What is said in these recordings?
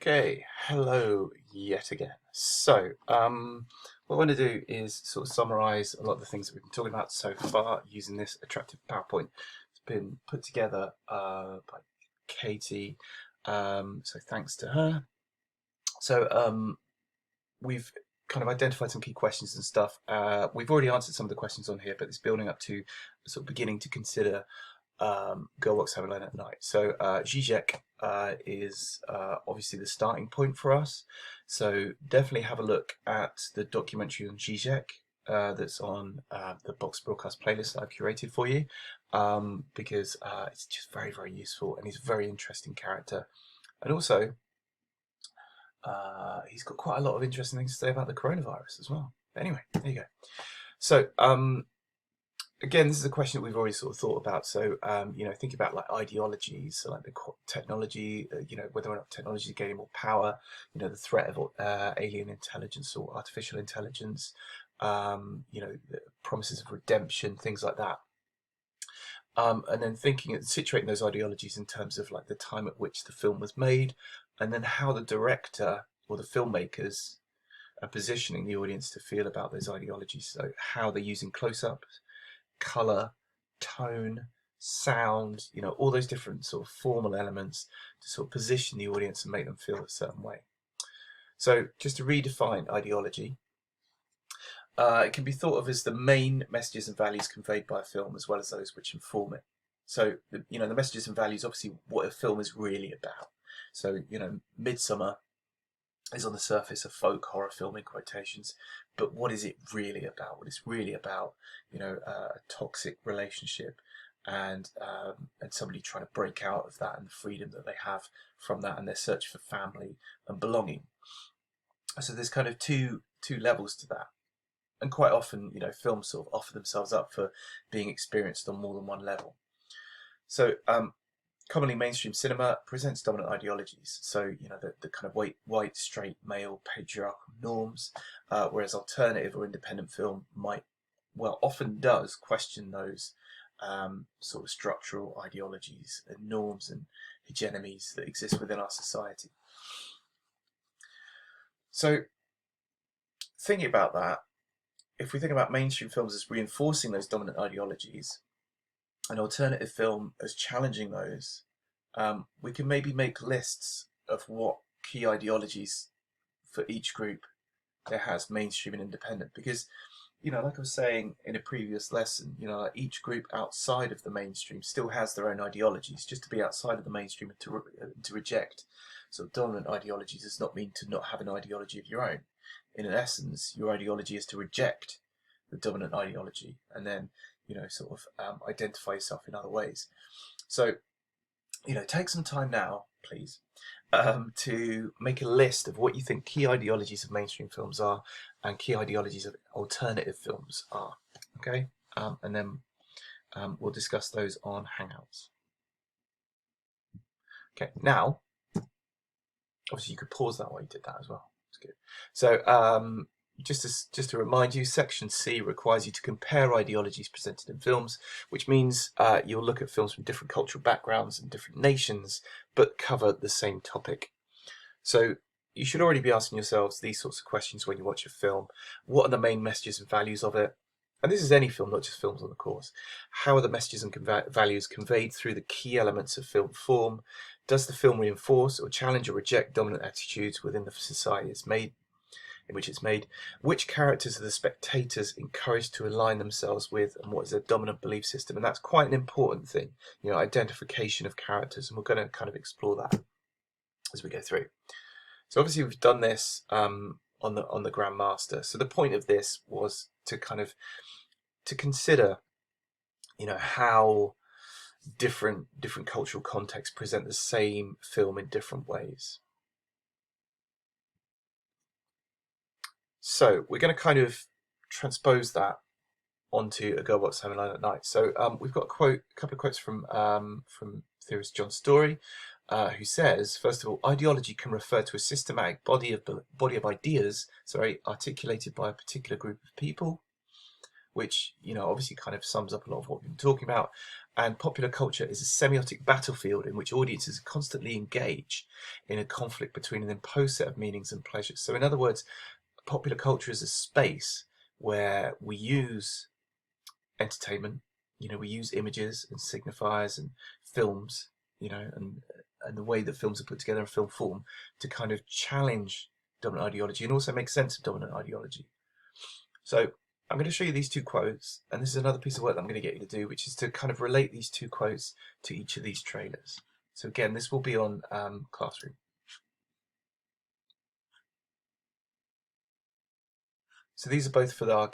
Okay, hello yet again. What I want to do is sort of summarize a lot of the things that we've been talking about so far using this attractive PowerPoint. It's been put together by Katie, so thanks to her. We've kind of identified some key questions and stuff. We've already answered some of the questions on here, but it's building up to sort of beginning to consider Girl Walks Home Alone at Night. So Zizek is obviously the starting point for us. So definitely have a look at the documentary on Zizek that's on the Box Broadcast playlist that I've curated for you, because it's just very, very useful and he's a very interesting character. And also, he's got quite a lot of interesting things to say about the coronavirus as well. But anyway, there you go. So, again, this is a question that we've already sort of thought about. So, think about like ideologies, so like the technology, whether or not technology is gaining more power, the threat of alien intelligence or artificial intelligence, the promises of redemption, things like that. And then situating those ideologies in terms of like the time at which the film was made, and then how the director or the filmmakers are positioning the audience to feel about those ideologies. So how they're using close-ups, color, tone, sound, all those different sort of formal elements to sort of position the audience and make them feel a certain way. So just to redefine ideology, it can be thought of as the main messages and values conveyed by a film, as well as those which inform it. So, the messages and values, obviously, what a film is really about. So, Midsummer is on the surface a folk horror film in quotations, but what is it really about? What it's really about, a toxic relationship and somebody trying to break out of that and the freedom that they have from that and their search for family and belonging. So there's kind of two levels to that. And quite often, films sort of offer themselves up for being experienced on more than one level. So, commonly mainstream cinema presents dominant ideologies. So, the kind of white, straight, male, patriarchal norms, whereas alternative or independent film often does question those sort of structural ideologies and norms and hegemonies that exist within our society. So, thinking about that, if we think about mainstream films as reinforcing those dominant ideologies, an alternative film as challenging those, we can maybe make lists of what key ideologies for each group there has, mainstream and independent. Because, like I was saying in a previous lesson, each group outside of the mainstream still has their own ideologies. Just to be outside of the mainstream and to reject sort of dominant ideologies does not mean to not have an ideology of your own. In essence, your ideology is to reject the dominant ideology and then, identify yourself in other ways. So, take some time now, please, to make a list of what you think key ideologies of mainstream films are and key ideologies of alternative films are. Okay? And then we'll discuss those on Hangouts. Okay, now, obviously you could pause that while you did that as well. That's good. So, just to remind you, Section C requires you to compare ideologies presented in films, which means you'll look at films from different cultural backgrounds and different nations, but cover the same topic. So you should already be asking yourselves these sorts of questions when you watch a film. What are the main messages and values of it? And this is any film, not just films on the course. How are the messages and values conveyed through the key elements of film form? Does the film reinforce or challenge or reject dominant attitudes within the society in which it's made? Which characters are the spectators encouraged to align themselves with, and what is their dominant belief system? And that's quite an important thing, identification of characters, and we're going to kind of explore that as we go through. So obviously we've done this on the Grandmaster. So the point of this was to kind of consider, how different cultural contexts present the same film in different ways. So we're going to kind of transpose that onto A Girl Walks Home Alone at Night. So we've got a couple of quotes from theorist John Story, who says, first of all, ideology can refer to a systematic body of ideas, articulated by a particular group of people. which, obviously kind of sums up a lot of what we've been talking about. And popular culture is a semiotic battlefield in which audiences constantly engage in a conflict between an imposed set of meanings and pleasures. So in other words, popular culture is a space where we use entertainment, we use images and signifiers and films, and the way that films are put together in film form to kind of challenge dominant ideology and also make sense of dominant ideology. So I'm going to show you these two quotes, and this is another piece of work that I'm going to get you to do, which is to kind of relate these two quotes to each of these trailers. So again, this will be on Classroom. So these are both for our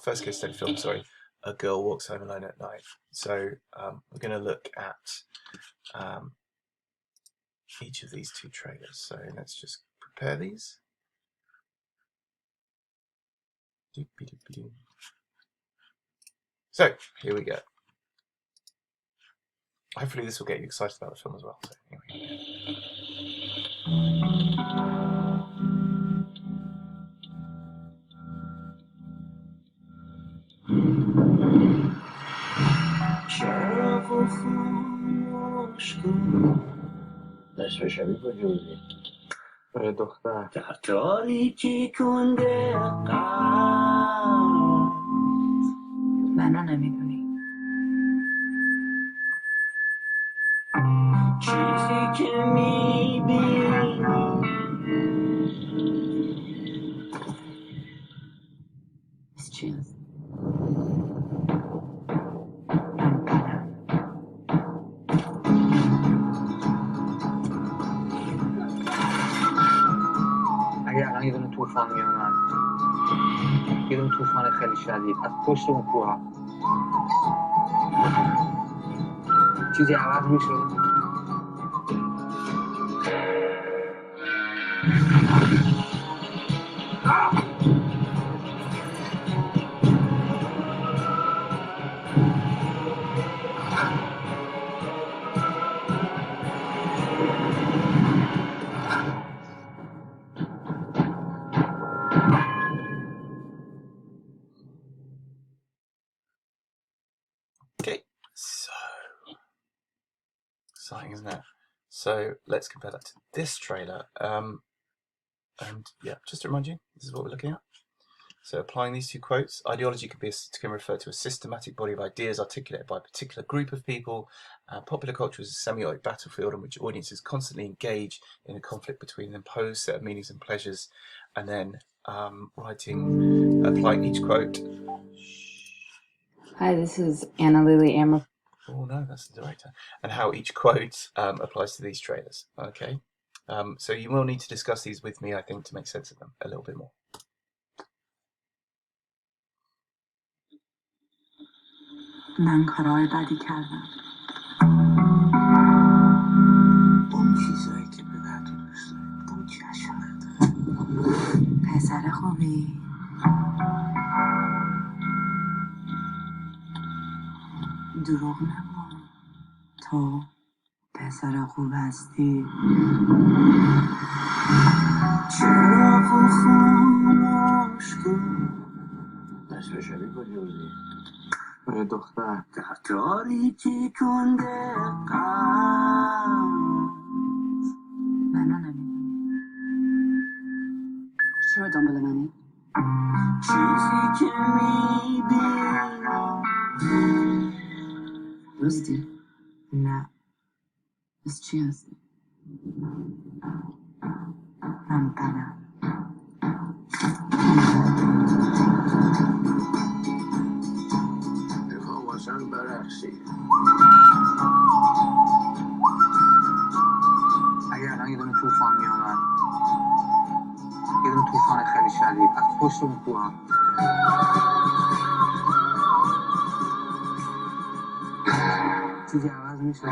first case study film, sorry, A Girl Walks Home Alone at Night. So we're going to look at each of these two trailers. So let's just prepare these. So here we go. Hopefully this will get you excited about the film as well. So anyway. نصف شبی کجا بودی؟ دختر در تاریکی کنده منو نمیدونی. چیزی که میبینی از چی هست؟ اگه الان یه دونه طوفان میومد، یه دونه طوفان خیلی شدید از پشت اون کوه چیزی عوض میشه؟ Okay, so exciting, isn't it? So let's compare that to this trailer. And yeah, just to remind you, this is what we're looking at. So applying these two quotes, ideology can refer to a systematic body of ideas articulated by a particular group of people. Popular culture is a semiotic battlefield in which audiences constantly engage in a conflict between an imposed set of meanings and pleasures, and then applying each quote. Hi, this is Anna Lily Ammer. Oh no, that's the director. And how each quote applies to these trailers. Okay. So you will need to discuss these with me, I think, to make sense of them a little bit more. من کارهای بدی کردم. اون چیزایی که پدر تو دوست داری بود چشم نداره. پسر خوبی. دروغ نگو. تو پسر خوب هستی. چراغو خاموش کن. نصف شبی کجا بودی؟ دختر در تاریکی کنده منو نمیدونی. چرا دنبال منی؟ چیزی که میبینی راستی؟ نه. از چی هستی؟ من بدم. میخوام واسم برقصی. اگه الان یه دونه طوفان میومد، یه دونه طوفان خیلی شدید از پشت اون کوه چیزی عوض میشه؟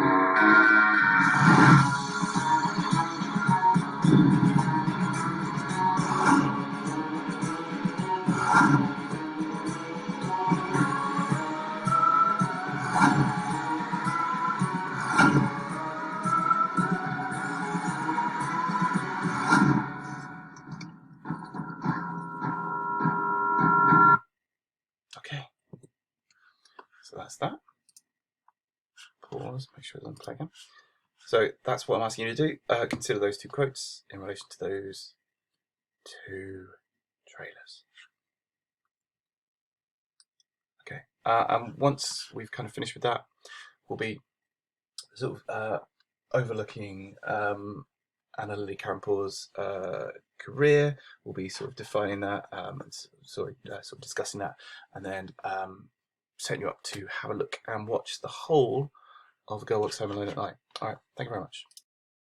Okay, that's that. Pause, make sure it doesn't play again. So that's what I'm asking you to do. Consider those 2 quotes in relation to those 2 trailers. Okay, and once we've kind of finished with that, we'll be sort of overlooking Anna Lily Karampour's career. We'll be sort of defining that, sort of discussing that, and then setting you up to have a look and watch the whole of Girl Walks Home Alone at Night. All right, thank you very much.